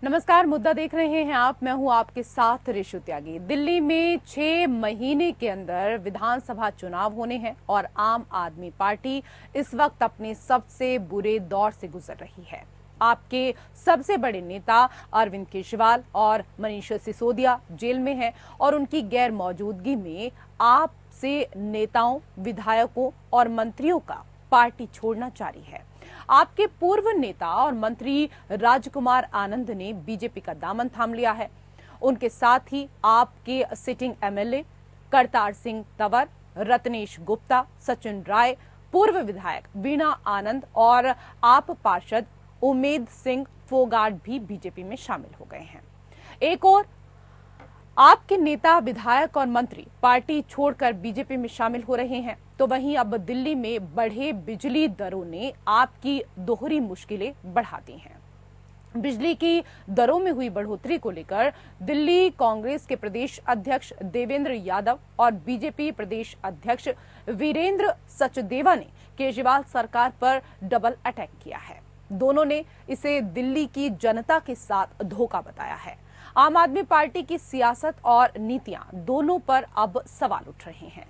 नमस्कार, मुद्दा देख रहे हैं आप। मैं हूं आपके साथ ऋषु त्यागी। दिल्ली में 6 महीने के अंदर विधानसभा चुनाव होने हैं और आम आदमी पार्टी इस वक्त अपने सबसे बुरे दौर से गुजर रही है। आपके सबसे बड़े नेता अरविंद केजरीवाल और मनीष सिसोदिया जेल में हैं और उनकी गैर मौजूदगी में आप से नेताओं, विधायकों और मंत्रियों का पार्टी छोड़ना जारी है। आपके पूर्व नेता और मंत्री राजकुमार आनंद ने बीजेपी का दामन थाम लिया है। उनके साथ ही आपके सिटिंग एमएलए करतार सिंह तंवर, रत्नेश गुप्ता, सचिन राय, पूर्व विधायक वीणा आनंद और आप पार्षद उमेद सिंह फोगाट भी बीजेपी में शामिल हो गए हैं। एक और आपके नेता, विधायक और मंत्री पार्टी छोड़कर बीजेपी में शामिल हो रहे हैं, तो वहीं अब दिल्ली में बढ़े बिजली दरों ने आपकी दोहरी मुश्किलें बढ़ा दी हैं। बिजली की दरों में हुई बढ़ोतरी को लेकर दिल्ली कांग्रेस के प्रदेश अध्यक्ष देवेंद्र यादव और बीजेपी प्रदेश अध्यक्ष वीरेंद्र सचदेवा ने केजरीवाल सरकार पर डबल अटैक किया है। दोनों ने इसे दिल्ली की जनता के साथ धोखा बताया है। आम आदमी पार्टी की सियासत और नीतियां दोनों पर अब सवाल उठ रहे हैं।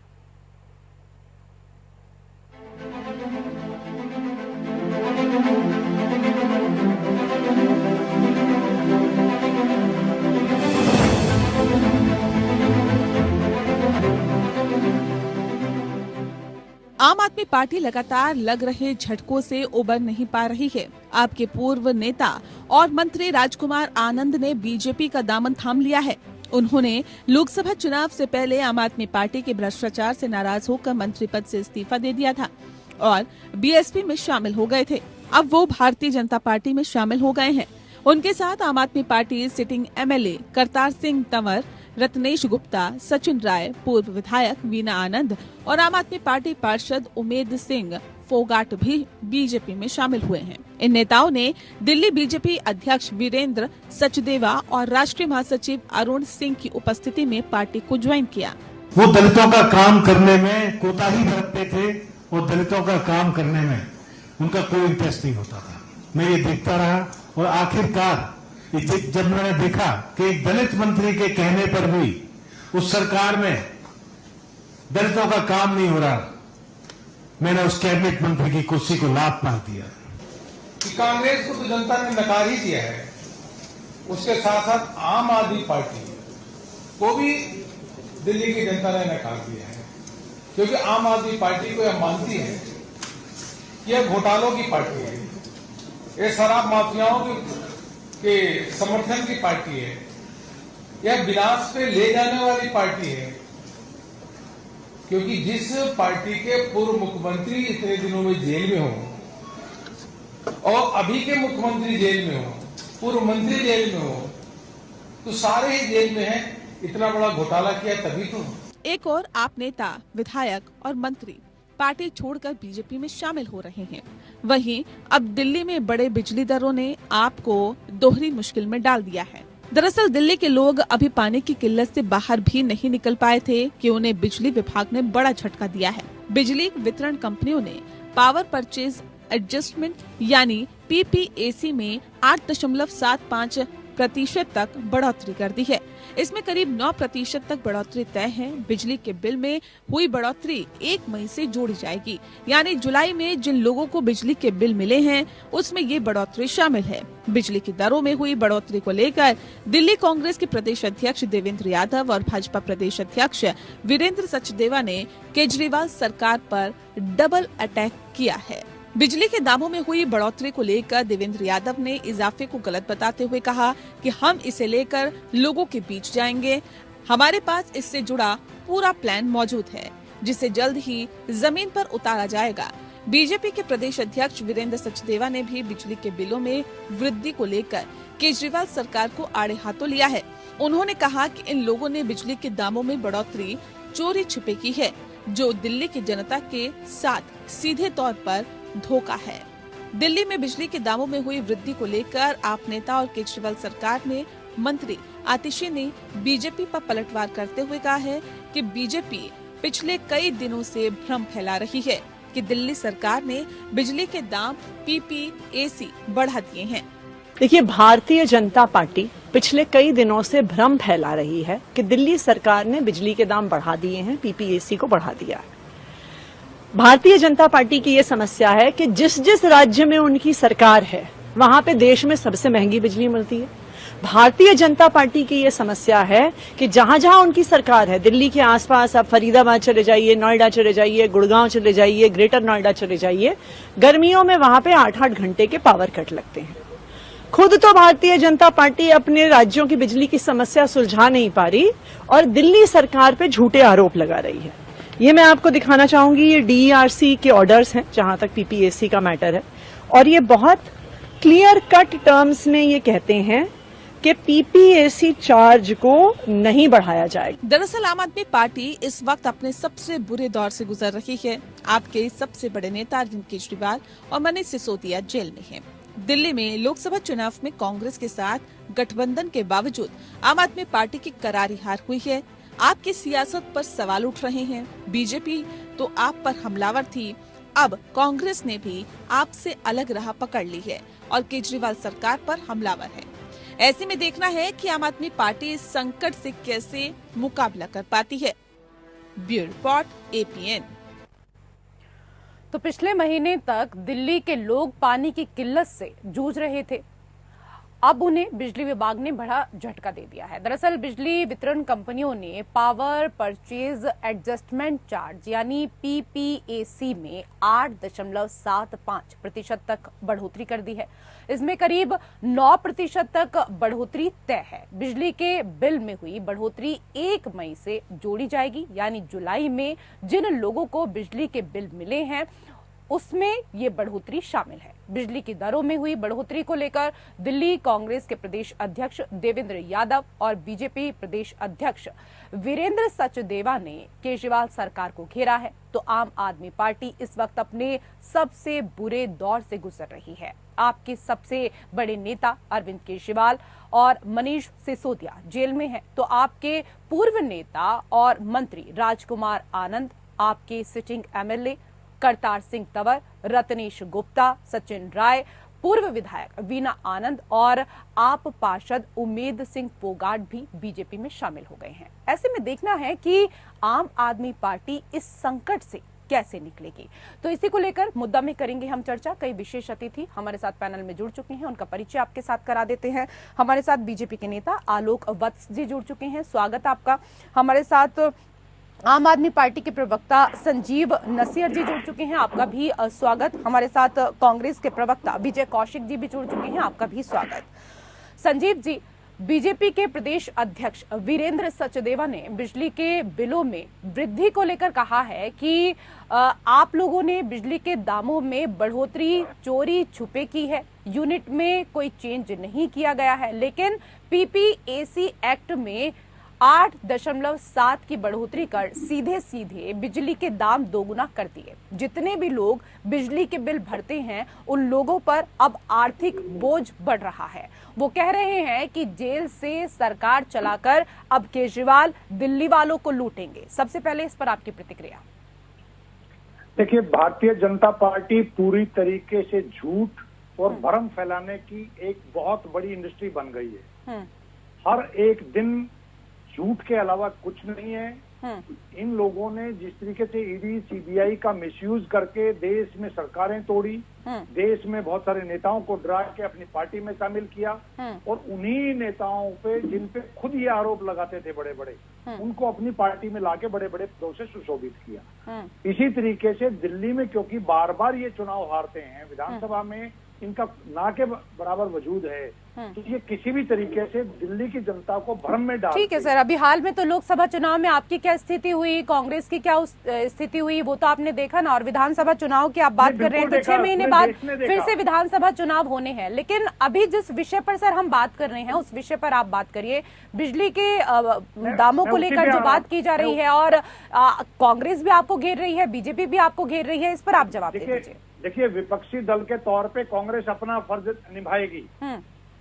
आम आदमी पार्टी लगातार लग रहे झटकों से उबर नहीं पा रही है। आपके पूर्व नेता और मंत्री राजकुमार आनंद ने बीजेपी का दामन थाम लिया है। उन्होंने लोकसभा चुनाव से पहले आम आदमी पार्टी के भ्रष्टाचार से नाराज होकर मंत्री पद से इस्तीफा दे दिया था और बीएसपी में शामिल हो गए थे। अब वो भारतीय जनता पार्टी में शामिल हो गए हैं। उनके साथ आम आदमी पार्टी सिटिंग एमएलए करतार सिंह तंवर, रत्नेश गुप्ता, सचिन राय, पूर्व विधायक वीणा आनंद और आम आदमी पार्टी पार्षद उमेद सिंह फोगाट भी बीजेपी में शामिल हुए हैं। इन नेताओं ने दिल्ली बीजेपी अध्यक्ष वीरेंद्र सचदेवा और राष्ट्रीय महासचिव अरुण सिंह की उपस्थिति में पार्टी को ज्वाइन किया। वो दलितों का काम करने में कोताही बरतते थे और दलितों का काम करने में उनका कोई इंटरेस्ट नहीं होता था। मैं ये देखता रहा और आखिरकार जब मैंने देखा कि एक दलित मंत्री के कहने पर भी उस सरकार में दलितों का काम नहीं हो रहा, मैंने उस कैबिनेट मंत्री की कुर्सी को लाभ पा दिया। कि कांग्रेस को तो जनता ने नकार ही दिया है, उसके साथ साथ आम आदमी पार्टी को भी दिल्ली की जनता ने नकार दिया है, क्योंकि आम आदमी पार्टी को यह मानती है कि यह घोटालों की पार्टी है, ये शराब माफियाओं के समर्थन की पार्टी है, यह विनाश पे ले जाने वाली पार्टी है। क्योंकि जिस पार्टी के पूर्व मुख्यमंत्री इतने दिनों में जेल में हो और अभी के मुख्यमंत्री जेल में हो, पूर्व मंत्री जेल में हो, तो सारे ही जेल में हैं। इतना बड़ा घोटाला किया तभी तो। एक और आप नेता, विधायक और मंत्री पार्टी छोड़कर बीजेपी में शामिल हो रहे हैं। वहीं अब दिल्ली में बड़े बिजली दरों ने आपको दोहरी मुश्किल में डाल दिया है। दरअसल दिल्ली के लोग अभी पानी की किल्लत से बाहर भी नहीं निकल पाए थे कि उन्हें बिजली विभाग ने बड़ा झटका दिया है। बिजली वितरण कंपनियों ने पावर परचेज एडजस्टमेंट यानी पीपीएसी में 8.75% तक बढ़ोतरी कर दी है। इसमें करीब 9% तक बढ़ोतरी तय है। बिजली के बिल में हुई बढ़ोतरी 1 मई से जोड़ी जाएगी, यानी जुलाई में जिन लोगों को बिजली के बिल मिले हैं उसमें ये बढ़ोतरी शामिल है। बिजली की दरों में हुई बढ़ोतरी को लेकर दिल्ली कांग्रेस के प्रदेश अध्यक्ष देवेंद्र यादव और भाजपा प्रदेश अध्यक्ष वीरेंद्र सचदेवा ने केजरीवाल सरकार पर डबल अटैक किया है। बिजली के दामों में हुई बढ़ोतरी को लेकर देवेंद्र यादव ने इजाफे को गलत बताते हुए कहा कि हम इसे लेकर लोगों के बीच जाएंगे। हमारे पास इससे जुड़ा पूरा प्लान मौजूद है, जिसे जल्द ही जमीन पर उतारा जाएगा। बीजेपी के प्रदेश अध्यक्ष वीरेंद्र सचदेवा ने भी बिजली के बिलों में वृद्धि को लेकर केजरीवाल सरकार को आड़े हाथों लिया है। उन्होंने कहा कि इन लोगों ने बिजली के दामों में बढ़ोतरी चोरी छिपे की है, जो दिल्ली की जनता के साथ सीधे तौर पर धोखा है। दिल्ली में बिजली के दामों में हुई वृद्धि को लेकर आप नेता और केजरीवाल सरकार में मंत्री आतिशी ने बीजेपी पर पलटवार करते हुए कहा है कि बीजेपी पिछले कई दिनों से भ्रम फैला रही है कि दिल्ली सरकार ने बिजली के दाम पीपीएसी बढ़ा दिए हैं। देखिए, भारतीय जनता पार्टी पिछले कई दिनों से भ्रम फैला रही है कि दिल्ली सरकार ने बिजली के दाम बढ़ा दिए हैं, पीपीएसी को बढ़ा दिया है। भारतीय जनता पार्टी की यह समस्या है कि जिस जिस राज्य में उनकी सरकार है वहां पे देश में सबसे महंगी बिजली मिलती है। भारतीय जनता पार्टी की यह समस्या है कि जहां जहां उनकी सरकार है, दिल्ली के आसपास आप फरीदाबाद चले जाइए, नोएडा चले जाइए, गुड़गांव चले जाइए, ग्रेटर नोएडा चले जाइए, गर्मियों में वहां पे 8-8 घंटे के पावर कट लगते हैं। खुद तो भारतीय जनता पार्टी अपने राज्यों की बिजली की समस्या सुलझा नहीं पा रही और दिल्ली सरकार पे झूठे आरोप लगा रही है। ये मैं आपको दिखाना चाहूंगी, ये डीईआरसी के ऑर्डर्स हैं जहां तक पीपीएसी का मैटर है, और ये बहुत क्लियर कट टर्म्स में ये कहते हैं कि पीपीएसी चार्ज को नहीं बढ़ाया जाएगा। दरअसल आम आदमी पार्टी इस वक्त अपने सबसे बुरे दौर से गुजर रही है। आपके सबसे बड़े नेता अरविंद केजरीवाल और मनीष सिसोदिया जेल में हैं। दिल्ली में लोकसभा चुनाव में कांग्रेस के साथ गठबंधन के बावजूद आम आदमी पार्टी की करारी हार हुई है। आपकी सियासत पर सवाल उठ रहे हैं। बीजेपी तो आप पर हमलावर थी, अब कांग्रेस ने भी आपसे अलग राह पकड़ ली है और केजरीवाल सरकार पर हमलावर है। ऐसे में देखना है कि आम आदमी पार्टी इस संकट से कैसे मुकाबला कर पाती है। Bureau report, APN. तो पिछले महीने तक दिल्ली के लोग पानी की किल्लत से जूझ रहे थे, अब उन्हें बिजली विभाग ने बड़ा झटका दे दिया है। दरअसल बिजली वितरण कंपनियों ने पावर परचेज एडजस्टमेंट चार्ज यानी पीपीएसी में 8.75% तक बढ़ोतरी कर दी है। इसमें करीब 9% तक बढ़ोतरी तय है। बिजली के बिल में हुई बढ़ोतरी 1 मई से जोड़ी जाएगी, यानी जुलाई में जिन लोगों को बिजली के बिल मिले हैं उसमें ये बढ़ोतरी शामिल है। बिजली की दरों में हुई बढ़ोतरी को लेकर दिल्ली कांग्रेस के प्रदेश अध्यक्ष देवेंद्र यादव और बीजेपी प्रदेश अध्यक्ष वीरेंद्र सचदेवा ने केजरीवाल सरकार को घेरा है। तो आम आदमी पार्टी इस वक्त अपने सबसे बुरे दौर से गुजर रही है। आपके सबसे बड़े नेता अरविंद केजरीवाल और मनीष सिसोदिया जेल में हैं, तो आपके पूर्व नेता और मंत्री राजकुमार आनंद, आपके सिटिंग एमएलए करतार सिंह तंवर, रत्नेश गुप्ता, सचिन राय, पूर्व विधायक वीना आनंद और आप पार्षद उमेद सिंह फोगाट भी बीजेपी में शामिल हो गए हैं। ऐसे में देखना है कि आम आदमी पार्टी इस संकट से कैसे निकलेगी। तो इसी को लेकर मुद्दा में करेंगे हम चर्चा। कई विशेष अतिथि हमारे साथ पैनल में जुड़ चुके हैं, उनका परिचय आपके साथ करा देते हैं। हमारे साथ बीजेपी के नेता आलोक वत्स जी जुड़ चुके हैं, स्वागत आपका। हमारे साथ आम आदमी पार्टी के प्रवक्ता संजीव नसीर जी जुड़ चुके हैं, आपका भी स्वागत। हमारे साथ कांग्रेस के प्रवक्ता विजय कौशिक जी भी जुड़ चुके हैं, आपका भी स्वागत। संजीव जी, बीजेपी के प्रदेश अध्यक्ष वीरेंद्र सचदेवा ने बिजली के बिलों में वृद्धि को लेकर कहा है कि आप लोगों ने बिजली के दामों में बढ़ोतरी चोरी छुपे की है, यूनिट में कोई चेंज नहीं किया गया है, लेकिन पीपीएसी एक्ट में 8.7 की बढ़ोतरी कर सीधे सीधे बिजली के दाम दोगुना कर दिए। जितने भी लोग बिजली के बिल भरते हैं उन लोगों पर अब आर्थिक बोझ बढ़ रहा है। वो कह रहे हैं कि जेल से सरकार चलाकर अब केजरीवाल दिल्ली वालों को लूटेंगे। सबसे पहले इस पर आपकी प्रतिक्रिया। देखिए, भारतीय जनता पार्टी पूरी तरीके से झूठ और भ्रम फैलाने की एक बहुत बड़ी इंडस्ट्री बन गई है। हर एक दिन झूठ के अलावा कुछ नहीं है। इन लोगों ने जिस तरीके से ईडी सीबीआई का मिसयूज करके देश में सरकारें तोड़ी, देश में बहुत सारे नेताओं को डरा के अपनी पार्टी में शामिल किया और उन्हीं नेताओं पे जिन पे खुद ये आरोप लगाते थे बड़े बड़े, उनको अपनी पार्टी में लाके बड़े बड़े पदों से सुशोभित किया। इसी तरीके से दिल्ली में क्योंकि बार बार ये चुनाव हारते हैं, विधानसभा में इनका ना के बराबर वजूद है, तो ये किसी भी तरीके से दिल्ली की जनता को भ्रम में डाल। ठीक है सर, अभी हाल में तो लोकसभा चुनाव में आपकी क्या स्थिति हुई, कांग्रेस की क्या स्थिति हुई, वो तो आपने देखा ना। और विधानसभा चुनाव की आप बात कर रहे हैं तो 6 महीने बाद फिर से विधानसभा चुनाव होने हैं। लेकिन अभी जिस विषय पर सर हम बात कर रहे हैं उस विषय पर आप बात करिए। बिजली के दामों को लेकर जो बात की जा रही है और कांग्रेस भी आपको घेर रही है, बीजेपी भी आपको घेर रही है, इस पर आप जवाब दीजिए। देखिए, विपक्षी दल के तौर पे कांग्रेस अपना फर्ज निभाएगी,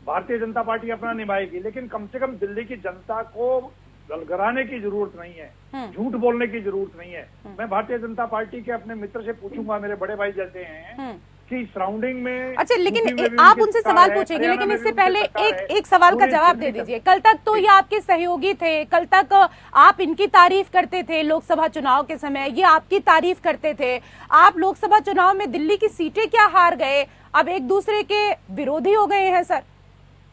भारतीय जनता पार्टी अपना निभाएगी, लेकिन कम से कम दिल्ली की जनता को गलगराने की जरूरत नहीं है, झूठ बोलने की जरूरत नहीं है। मैं भारतीय जनता पार्टी के अपने मित्र से पूछूंगा, मेरे बड़े भाई जैसे हैं, की सराउंडिंग में। अच्छा, लेकिन यूपी में भी आप उनकी उनसे सरकार सवाल है, पूछेंगे, हरियाणा लेकिन में इससे भी उनकी पहले सरकार है। एक सवाल का पूरी जवाब दे दिल्ली दीजिए। कल तक तो ये आपके सहयोगी थे, कल तक आप इनकी तारीफ करते थे, लोकसभा चुनाव के समय ये आपकी तारीफ करते थे। आप लोकसभा चुनाव में दिल्ली की सीटें क्या हार गए, अब एक दूसरे के विरोधी हो गए हैं सर?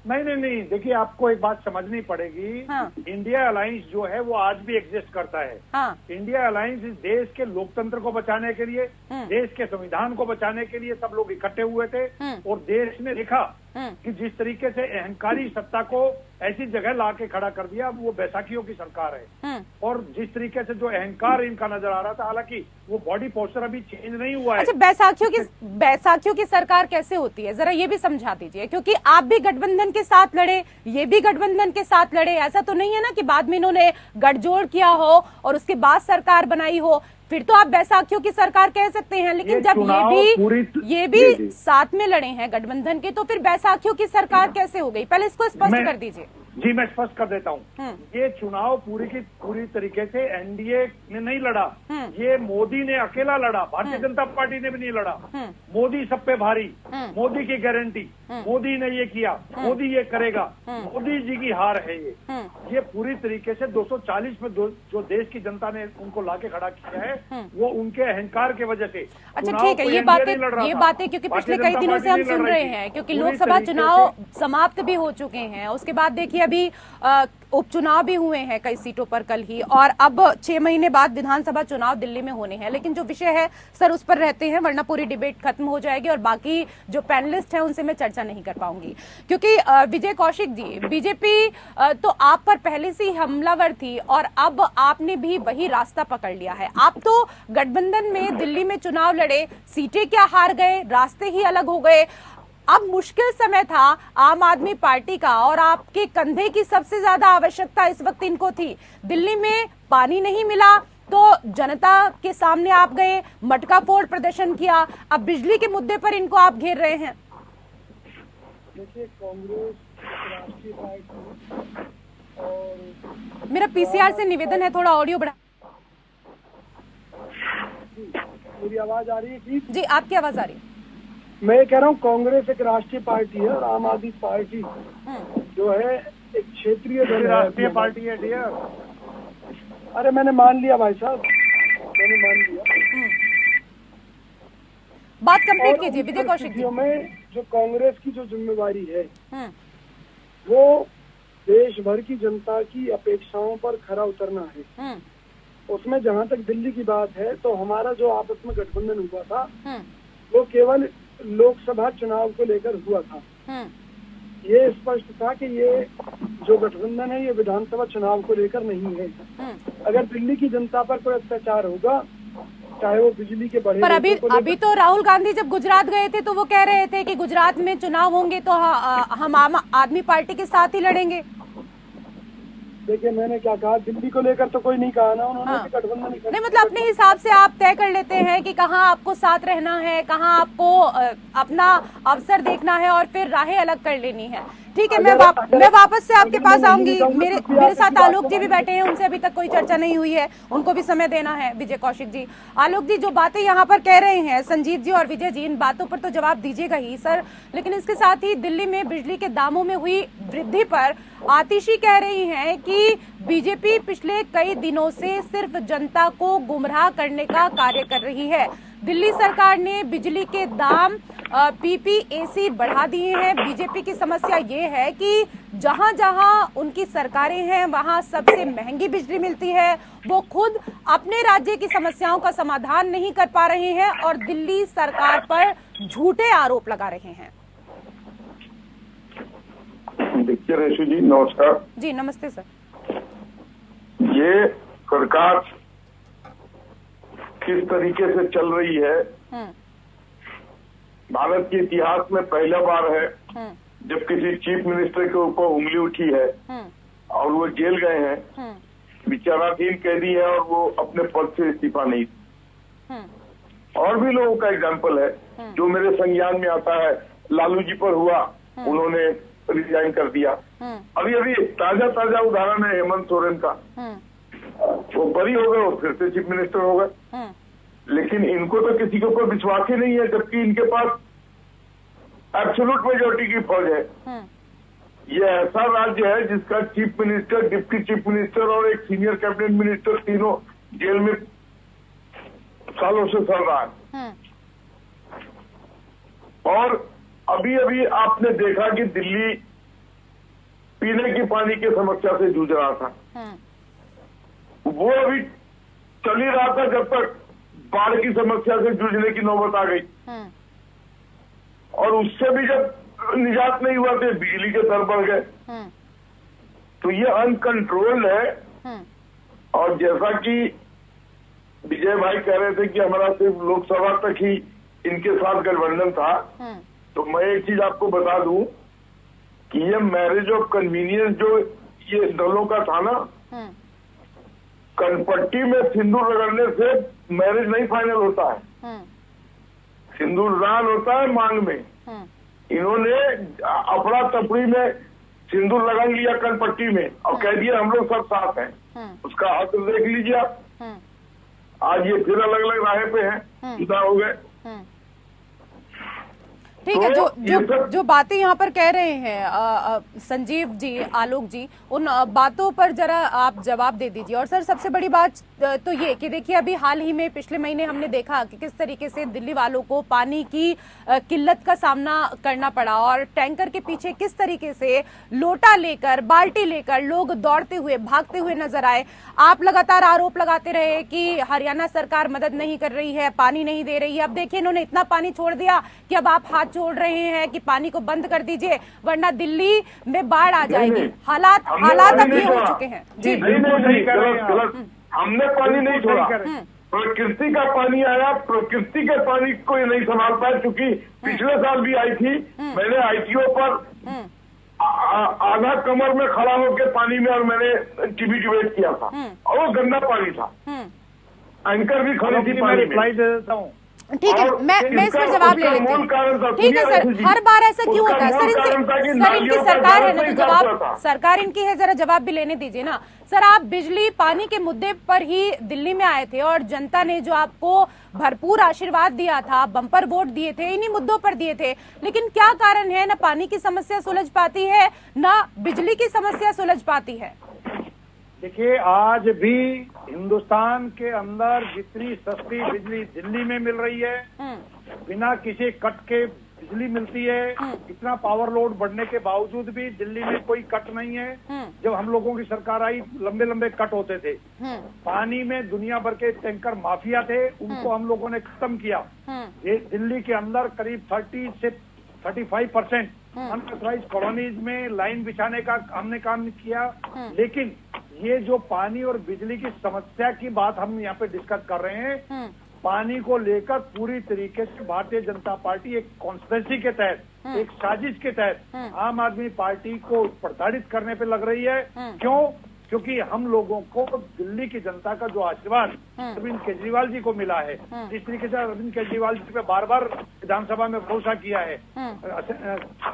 नहीं, देखिए आपको एक बात समझनी पड़ेगी। हाँ। इंडिया अलायंस जो है वो आज भी एग्जिस्ट करता है। हाँ। इंडिया अलायंस इस देश के लोकतंत्र को बचाने के लिए, देश के संविधान को बचाने के लिए सब लोग इकट्ठे हुए थे। और देश ने देखा कि जिस तरीके से अहंकारी सत्ता को ऐसी जगह ला के खड़ा कर दिया, वो बैसाखियों की सरकार है। और जिस तरीके से जो अहंकार इनका नजर आ रहा था, हालांकि वो बॉडी पोस्चर अभी चेंज नहीं हुआ है। अच्छा, बैसाखियों की सरकार कैसे होती है, जरा ये भी समझा दीजिए, क्योंकि आप भी गठबंधन के साथ लड़े, ये भी गठबंधन के साथ लड़े। ऐसा तो नहीं है ना कि बाद में इन्होंने गठजोड़ किया हो और उसके बाद सरकार बनाई हो, फिर तो आप बैसाखियों की सरकार कह सकते हैं। लेकिन जब ये भी साथ में लड़े हैं गठबंधन के, तो फिर बैसाखियों की सरकार कैसे हो गई? पहले इसको स्पष्ट कर दीजिए। जी, मैं स्पष्ट कर देता हूँ। ये चुनाव पूरी की पूरी तरीके से एनडीए ने नहीं लड़ा, ये मोदी ने अकेला लड़ा, भारतीय जनता पार्टी ने भी नहीं लड़ा। मोदी सब पे भारी, मोदी की गारंटी, मोदी ने ये किया, मोदी ये करेगा, मोदी जी की हार है ये पूरी तरीके से 240 में जो देश की जनता ने उनको लाके खड़ा किया है, वो उनके अहंकार की वजह से। अच्छा, ठीक है, ये बातें क्योंकि पिछले कई दिनों से हम सुन रहे हैं, क्योंकि लोकसभा चुनाव समाप्त भी हो चुके हैं, उसके बाद देखिए अभी उपचुनाव भी हुए हैं कई सीटों पर कल ही, और अब 6 महीने बाद विधानसभा चुनाव दिल्ली में होने हैं। लेकिन जो विषय है सर उस पर रहते हैं, वरना पूरी डिबेट खत्म हो जाएगी और बाकी जो पैनलिस्ट हैं उनसे मैं चर्चा नहीं कर पाऊंगी। क्योंकि विजय कौशिक जी, बीजेपी तो आप पर पहले से ही हमलावर थी और अब आपने भी वही रास्ता पकड़ लिया है। आप तो गठबंधन में दिल्ली में चुनाव लड़े, सीटें क्या हार गए, रास्ते ही अलग हो गए। अब मुश्किल समय था आम आदमी पार्टी का और आपके कंधे की सबसे ज्यादा आवश्यकता इस वक्त इनको थी। दिल्ली में पानी नहीं मिला तो जनता के सामने आप गए, मटका फोड़ प्रदर्शन किया, अब बिजली के मुद्दे पर इनको आप घेर रहे हैं। देखिए, कांग्रेस राष्ट्रीय पार्टी और मेरा पीसीआर से निवेदन है, थोड़ा ऑडियो बढ़ा। मेरी आवाज आ रही है? ठीक जी, आपकी आवाज आ रही है। मैं कह रहा हूँ कांग्रेस एक राष्ट्रीय पार्टी है और आम आदमी पार्टी जो है एक क्षेत्रीय राष्ट्रीय पार्टी है डियर। अरे मैंने मान लिया भाई साहब, मैंने मान लिया। बात कंप्लीट कीजिए विजय कौशिक जी। में जो कांग्रेस की जो जिम्मेवारी है वो देश भर की जनता की अपेक्षाओं पर खरा उतरना है। उसमें जहाँ तक दिल्ली की बात है तो हमारा जो आपस में गठबंधन हुआ था वो केवल लोकसभा चुनाव को लेकर हुआ था। ये स्पष्ट था कि ये जो गठबंधन है ये विधानसभा चुनाव को लेकर नहीं है। अगर दिल्ली की जनता पर कोई अत्याचार होगा, चाहे वो बिजली के बढ़े, पर अभी तो राहुल गांधी जब गुजरात गए थे तो वो कह रहे थे कि गुजरात में चुनाव होंगे तो हम आम आदमी पार्टी के साथ ही लड़ेंगे। देखिए, मैंने क्या कहा, दिल्ली को लेकर तो कोई नहीं कहा ना उन्होंने गठबंधन नहीं, मतलब अपने हिसाब से आप तय कर लेते हैं कि कहाँ आपको साथ रहना है, कहाँ आपको अपना अवसर देखना है और फिर राहें अलग कर लेनी है। ठीक है, मैं वापस से आपके पास आऊंगी। मेरे साथ आलोक जी भी बैठे हैं, उनसे अभी तक कोई चर्चा नहीं हुई है, उनको भी समय देना है। विजय कौशिक जी, आलोक जी जो बातें यहाँ पर कह रहे हैं संजीव जी और विजय जी, इन बातों पर तो जवाब दीजिएगा ही सर, लेकिन इसके साथ ही दिल्ली में बिजली के दामों में हुई वृद्धि पर आतिशी कह रही हैं कि बीजेपी पिछले कई दिनों से सिर्फ जनता को गुमराह करने का कार्य कर रही है। दिल्ली सरकार ने बिजली के दाम पीपीएसी बढ़ा दिए हैं। बीजेपी की समस्या ये है कि जहां जहां उनकी सरकारें हैं वहां सबसे महंगी बिजली मिलती है। वो खुद अपने राज्य की समस्याओं का समाधान नहीं कर पा रहे हैं और दिल्ली सरकार पर झूठे आरोप लगा रहे हैं। देखिए रेशु जी, नमस्कार। जी नमस्ते सर। ये सरकार किस तरीके से चल रही है, भारत के इतिहास में पहला बार है जब किसी चीफ मिनिस्टर के ऊपर उंगली उठी है और वो जेल गए हैं, विचाराधीन कैदी है और वो अपने पद से इस्तीफा नहीं। और भी लोगों का एग्जाम्पल है जो मेरे संज्ञान में आता है। लालू जी पर हुआ, उन्होंने रिजाइन कर दिया। अभी अभी ताजा उदाहरण है हेमंत सोरेन का, वो बरी हो गए और फिर से चीफ मिनिस्टर हो गए। लेकिन लेकिन इनको तो किसी के ऊपर विश्वास ही नहीं है, जबकि इनके पास एब्सोल्यूट मेजोरिटी की फौज है। ये ऐसा राज्य है जिसका chief minister, deputy chief minister और एक सीनियर कैबिनेट मिनिस्टर तीनों जेल में सालों से चल रहा है। और अभी अभी आपने देखा कि दिल्ली पीने की पानी की समस्या से जूझ रहा था। वो अभी चल ही रहा था जब तक बाढ़ की समस्या से जूझने की नौबत आ गई। और उससे भी जब निजात नहीं हुआ तो बिजली के दर बढ़ गए। तो ये अनकंट्रोल्ड है। और जैसा कि विजय भाई कह रहे थे कि हमारा सिर्फ लोकसभा तक ही इनके साथ गठबंधन था, तो मैं एक चीज आपको बता दूं कि ये मैरिज ऑफ कन्वीनियंस जो ये दलों का था ना, कनपट्टी में सिंदूर रगड़ने से मैरिज नहीं फाइनल होता है, सिंदूर दान होता है मांग में। इन्होंने अफरा तफरी में सिंदूर लगा लिया कनपट्टी में और कह दिया हम लोग सब साथ हैं। उसका हाथ देख लीजिए आप, आज ये फिर अलग अलग राह पे हैं, जुदा हो गए। ठीक है, जो बातें यहाँ पर कह रहे हैं संजीव जी, आलोक जी, उन बातों पर जरा आप जवाब दे दीजिए। और सर सबसे बड़ी बात तो ये कि देखिए अभी हाल ही में पिछले महीने हमने देखा कि किस तरीके से दिल्ली वालों को पानी की किल्लत का सामना करना पड़ा और टैंकर के पीछे किस तरीके से लोटा लेकर, बाल्टी लेकर लोग दौड़ते हुए, भागते हुए नजर आए। आप लगातार आरोप लगाते रहे कि हरियाणा सरकार मदद नहीं कर रही है, पानी नहीं दे रही है। अब देखिए इन्होंने इतना पानी छोड़ दिया कि अब आप हाथ जोड़ रहे हैं कि पानी को बंद कर दीजिए वरना दिल्ली में बाढ़ आ जाएगी। हालात अब ये हो चुके हैं। जी नहीं, हमने पानी नहीं छोड़ा, प्रकृति का पानी आया, प्रकृति के पानी को ये नहीं संभाल पाया। क्योंकि पिछले साल भी आई थी, मैंने आईटीओ पर आधा कमर में खड़ा होकर पानी में और मैंने टीवी डिबेट किया था और वो गंदा पानी था, एंकर भी खड़ी थी पानी में। रिप्लाई दे देता हूँ। ठीक है, मैं इस पर जवाब ले लेती हूँ। ठीक है सर, हर बार ऐसा क्यों होता है सर? इनकी सरकार है ना, तो जवाब सरकार इनकी है, जरा जवाब भी लेने दीजिए ना। सर आप बिजली पानी के मुद्दे पर ही दिल्ली में आए थे और जनता ने जो आपको भरपूर आशीर्वाद दिया था, बम्पर वोट दिए थे, इन्हीं मुद्दों पर दिए थे। लेकिन क्या कारण है ना पानी की समस्या सुलझ पाती है ना बिजली की समस्या सुलझ पाती है? देखिए आज भी हिंदुस्तान के अंदर जितनी सस्ती बिजली दिल्ली में मिल रही है, बिना किसी कट के बिजली मिलती है। इतना पावर लोड बढ़ने के बावजूद भी दिल्ली में कोई कट नहीं है। जब हम लोगों की सरकार आई लंबे लंबे कट होते थे। पानी में दुनिया भर के टैंकर माफिया थे, उनको हम लोगों ने खत्म किया। दिल्ली के अंदर करीब 30 से 35% अनऑथराइज्ड कॉलोनीज में लाइन बिछाने का हमने काम किया। लेकिन ये जो पानी और बिजली की समस्या की बात हम यहाँ पे डिस्कस कर रहे हैं, पानी को लेकर पूरी तरीके से भारतीय जनता पार्टी एक कॉन्स्पिरेसी के तहत, एक साजिश के तहत आम आदमी पार्टी को प्रताड़ित करने पे लग रही है। क्यों? क्योंकि हम लोगों को दिल्ली की जनता का जो आशीर्वाद अरविंद केजरीवाल जी को मिला है, जिस तरीके से अरविंद केजरीवाल जी पे बार बार विधानसभा में भरोसा किया है,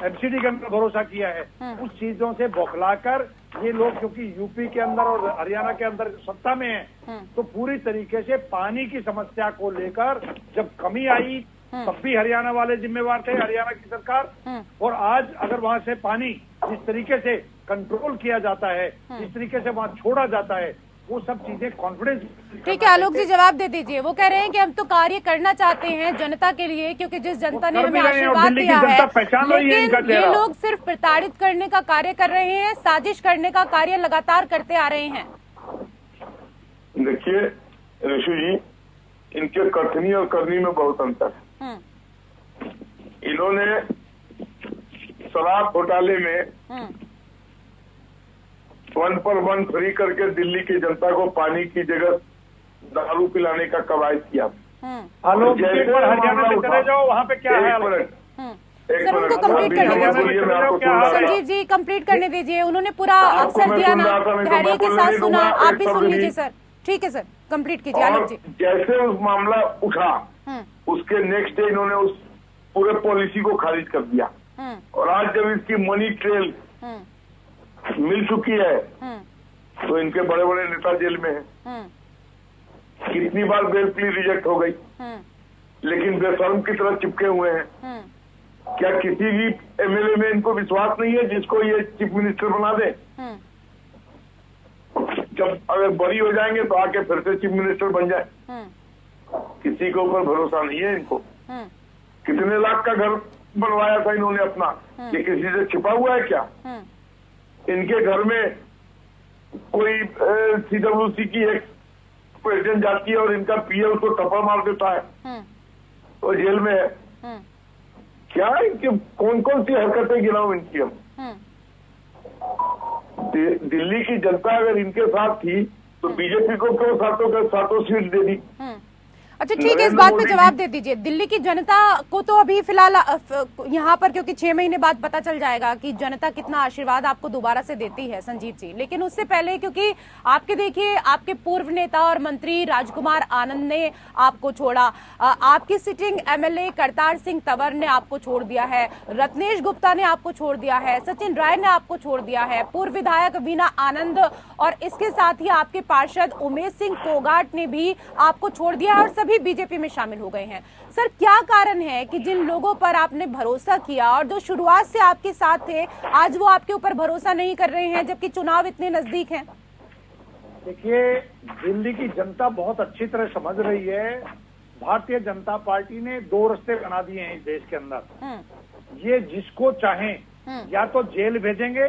एमसीडी के अंदर भरोसा किया है, उस चीजों से बौखलाकर ये लोग, क्योंकि यूपी के अंदर और हरियाणा के अंदर सत्ता में है, तो पूरी तरीके से पानी की समस्या को लेकर जब कमी आई तब भी हरियाणा वाले जिम्मेवार थे, हरियाणा की सरकार। और आज अगर वहां से पानी जिस तरीके से कंट्रोल किया जाता है, जिस तरीके से वहां छोड़ा जाता है, वो सब चीजें कॉन्फिडेंस। ठीक है आलोक जी जवाब दे दीजिए। वो कह रहे हैं कि हम तो कार्य करना चाहते हैं जनता के लिए, क्योंकि जिस जनता ने हमें आशीर्वाद दिया है, लेकिन ये लोग सिर्फ प्रताड़ित करने का कार्य कर रहे हैं, साजिश करने का कार्य लगातार करते आ रहे हैं। देखिए ऋषि जी, इनके कथनी और करनी में बहुत अंतर है। इन्होंने शराब घोटाले में 1 पर 1 फ्री करके दिल्ली की जनता को पानी की जगह दारू पिलाने का कवायद किया। आलोक जी एक बार हरियाणा में चले जाओ, वहाँ पे क्या है? सर उनको कंप्लीट करने दीजिए, संजीव जी कंप्लीट करने दीजिए। उन्होंने पूरा अवसर दिया ना, धैर्य के साथ सुना, आप भी सुन लीजिए सर। ठीक है सर, कंप्लीट कीजिए आलोक जी। जैसे उस मामला उठा उसके नेक्स्ट डे इन्होंने उस पूरे पॉलिसी को खारिज कर दिया। और आज जब इसकी मनी ट्रेल मिल चुकी है तो इनके बड़े बड़े नेता जेल में हैं। कितनी बार बेल प्ली रिजेक्ट हो गई, लेकिन बेशर्म की तरह चिपके हुए हैं। क्या किसी भी एमएलए में इनको विश्वास नहीं है जिसको ये चीफ मिनिस्टर बना दे? जब अगर बरी हो जाएंगे तो आके फिर से चीफ मिनिस्टर बन जाए। किसी के ऊपर भरोसा नहीं है इनको। कितने लाख का घर बनवाया था इन्होंने अपना, ये किसी से छिपा हुआ है क्या? इनके घर में कोई CWC की एक प्रेसिडेंट जाती है और इनका पीए उसको थप्पड़ मार देता है और जेल में है। क्या इनकी कौन कौन सी हरकतें गिनाऊं इनकी हम? दिल्ली की जनता अगर इनके साथ थी तो बीजेपी को क्यों सातों सीट दे दी? अच्छा ठीक है, इस बात पे जवाब दे दीजिए। दिल्ली की जनता को तो अभी फिलहाल यहाँ पर, क्योंकि 6 महीने बाद पता चल जाएगा कि जनता कितना आशीर्वाद आपको दोबारा से देती है संजीव जी, लेकिन उससे पहले क्योंकि आपके देखिए आपके पूर्व नेता और मंत्री राजकुमार आनंद ने आपको छोड़ा, आपकी सिटिंग एमएलए करतार सिंह तंवर ने आपको छोड़ दिया है, रत्नेश गुप्ता ने आपको छोड़ दिया है, सचिन राय ने आपको छोड़ दिया है, पूर्व विधायक वीना आनंद और इसके साथ ही आपके पार्षद उमेश सिंह फोगाट ने भी आपको छोड़ दिया है और सभी बीजेपी में शामिल हो गए हैं। सर क्या कारण है कि जिन लोगों पर आपने भरोसा किया और जो शुरुआत से आपके साथ थे, आज वो आपके ऊपर भरोसा नहीं कर रहे हैं जबकि चुनाव इतने नजदीक हैं? देखिए, दिल्ली की जनता बहुत अच्छी तरह समझ रही है, भारतीय जनता पार्टी ने 2 रास्ते बना दिए हैं इस देश के अंदर। ये जिसको चाहें या तो जेल भेजेंगे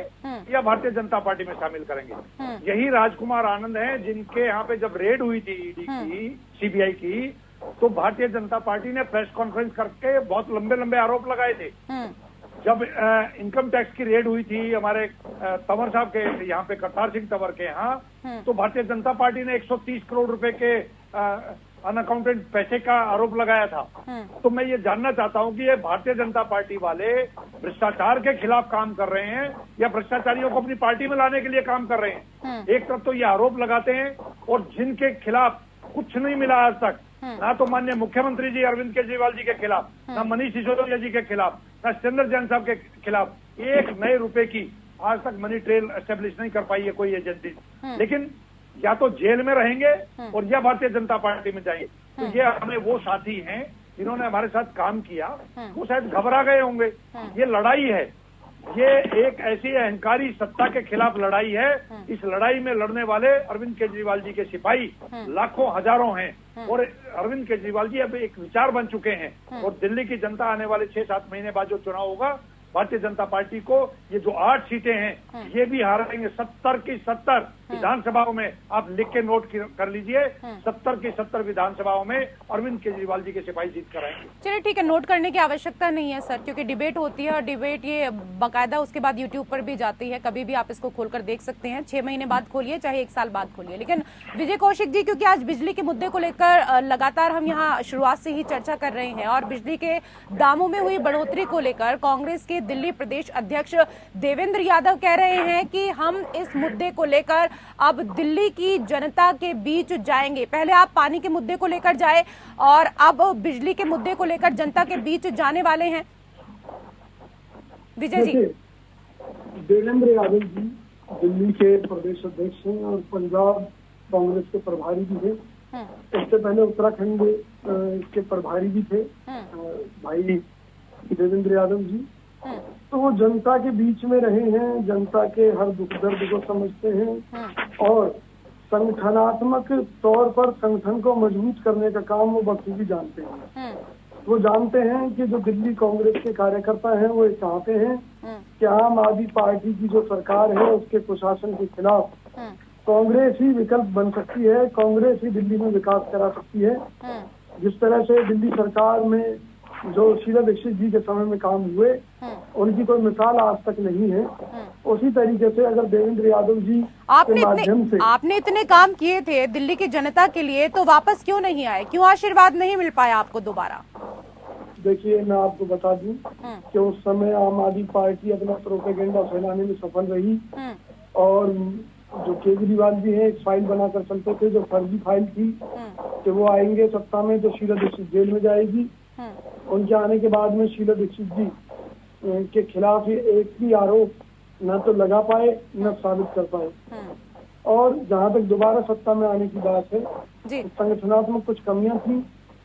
या भारतीय जनता पार्टी में शामिल करेंगे। यही राजकुमार आनंद हैं जिनके यहाँ पे जब रेड हुई थी ईडी की, सीबीआई की, तो भारतीय जनता पार्टी ने प्रेस कॉन्फ्रेंस करके बहुत लंबे लंबे आरोप लगाए थे। जब इनकम टैक्स की रेड हुई थी हमारे तंवर साहब के यहाँ पे, करतार सिंह तंवर के यहाँ, तो भारतीय जनता पार्टी ने 130 करोड़ रुपए के अनअकाउंटेड पैसे का आरोप लगाया था। तो मैं ये जानना चाहता हूँ कि ये भारतीय जनता पार्टी वाले भ्रष्टाचार के खिलाफ काम कर रहे हैं या भ्रष्टाचारियों को अपनी पार्टी में लाने के लिए काम कर रहे हैं? एक तरफ तो ये आरोप लगाते हैं और जिनके खिलाफ कुछ नहीं मिला आज तक, ना तो माननीय मुख्यमंत्री जी अरविंद केजरीवाल जी के खिलाफ, ना मनीष सिसोदिया जी के खिलाफ, ना चंद्र जैन साहब के खिलाफ एक नए रुपए की आज तक मनी ट्रेल एस्टेब्लिश नहीं कर पाई है कोई एजेंसी। लेकिन या तो जेल में रहेंगे और या भारतीय जनता पार्टी में जाएंगे। तो ये हमें वो साथी हैं जिन्होंने हमारे साथ काम किया, वो शायद घबरा गए होंगे। ये लड़ाई है, ये एक ऐसी अहंकारी सत्ता के खिलाफ लड़ाई है। इस लड़ाई में लड़ने वाले अरविंद केजरीवाल जी के सिपाही लाखों हजारों हैं और अरविंद केजरीवाल जी अब एक विचार बन चुके हैं। और दिल्ली की जनता आने वाले 6-7 महीने बाद जो चुनाव होगा, भारतीय जनता पार्टी को ये जो 8 सीटें हैं ये भी हारेंगे। 70 की 70 विधानसभाओं में, आप लिख के नोट कर लीजिए, 70 की 70 विधानसभाओं में अरविंद केजरीवाल जी के सिपाही जीत कर आएंगे। चलिए ठीक है, नोट करने की आवश्यकता नहीं है सर, क्योंकि डिबेट होती है और डिबेट ये बाकायदा उसके बाद यूट्यूब पर भी जाती है, कभी भी आप इसको खोलकर देख सकते हैं। 6 महीने बाद खोलिए चाहे 1 साल बाद खोलिए। लेकिन विजय कौशिक जी, क्योंकि आज बिजली के मुद्दे को लेकर लगातार हम यहाँ शुरुआत से ही चर्चा कर रहे हैं और बिजली के दामों में हुई बढ़ोतरी को लेकर कांग्रेस के दिल्ली प्रदेश अध्यक्ष देवेंद्र यादव कह रहे हैं कि हम इस मुद्दे को लेकर अब दिल्ली की जनता के बीच जाएंगे। पहले आप पानी के मुद्दे को लेकर जाए और अब बिजली के मुद्दे को लेकर जनता के बीच जाने वाले हैं। विजय जी। देवेंद्र यादव जी दिल्ली के प्रदेश अध्यक्ष हैं और पंजाब कांग्रेस के प्रभारी भी थे। इससे पहले उत्तराखंड के प्रभारी भी थे भाई देवेंद्र यादव जी। तो वो जनता के बीच में रहे हैं, जनता के हर दुख दर्द को समझते हैं और संगठनात्मक तौर पर संगठन को मजबूत करने का काम वो बखूबी जानते हैं। वो जानते हैं कि जो दिल्ली कांग्रेस के कार्यकर्ता हैं वो चाहते हैं कि आम आदमी पार्टी की जो सरकार है उसके प्रशासन के खिलाफ कांग्रेस ही विकल्प बन सकती है, कांग्रेस ही दिल्ली में विकास करा सकती है। जिस तरह से दिल्ली सरकार में जो शीला दीक्षित जी के समय में काम हुए, उनकी कोई मिसाल आज तक नहीं है। उसी तरीके से अगर देवेंद्र यादव जी के माध्यम से आपने इतने काम किए थे दिल्ली की जनता के लिए, तो वापस क्यों नहीं आए? क्यों आशीर्वाद नहीं मिल पाया आपको दोबारा? देखिए, मैं आपको बता दूं कि उस समय आम आदमी पार्टी अपना प्रोपेगेंडा फैलाने में सफल रही और जो केजरीवाल जी हैं एक फाइल बनाकर चलते थे, जो फर्जी फाइल थी कि वो आएंगे सत्ता में तो शीला दीक्षित जेल में जाएगी। उनके आने के बाद में शीला दीक्षित जी के खिलाफ ये एक भी आरोप न तो लगा पाए न साबित कर पाए। और जहाँ तक दोबारा सत्ता में आने की बात है, जी संगठनात्मक कुछ कमियां थी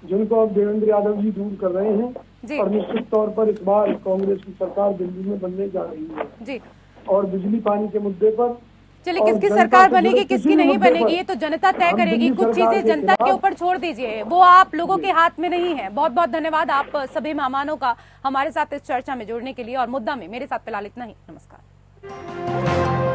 जिनको अब देवेंद्र यादव जी दूर कर रहे हैं जी और निश्चित तौर पर इस बार कांग्रेस की सरकार दिल्ली में बनने जा रही है। जी। और बिजली पानी के मुद्दे पर चलिए, और किसकी जनता सरकार से बनेगी जुड़े किसकी किसी नहीं मुद्दे बनेगी पर ये तो जनता तय हम करेगी। दिल्ली कुछ सरकार चीजें के जनता के खिलाफ- ऊपर छोड़ दीजिए, वो आप लोगों के हाथ में नहीं है। बहुत बहुत धन्यवाद आप सभी मेहमानों का हमारे साथ इस चर्चा में जुड़ने के लिए। और मुद्दा में मेरे साथ फिलहाल इतना ही। नमस्कार।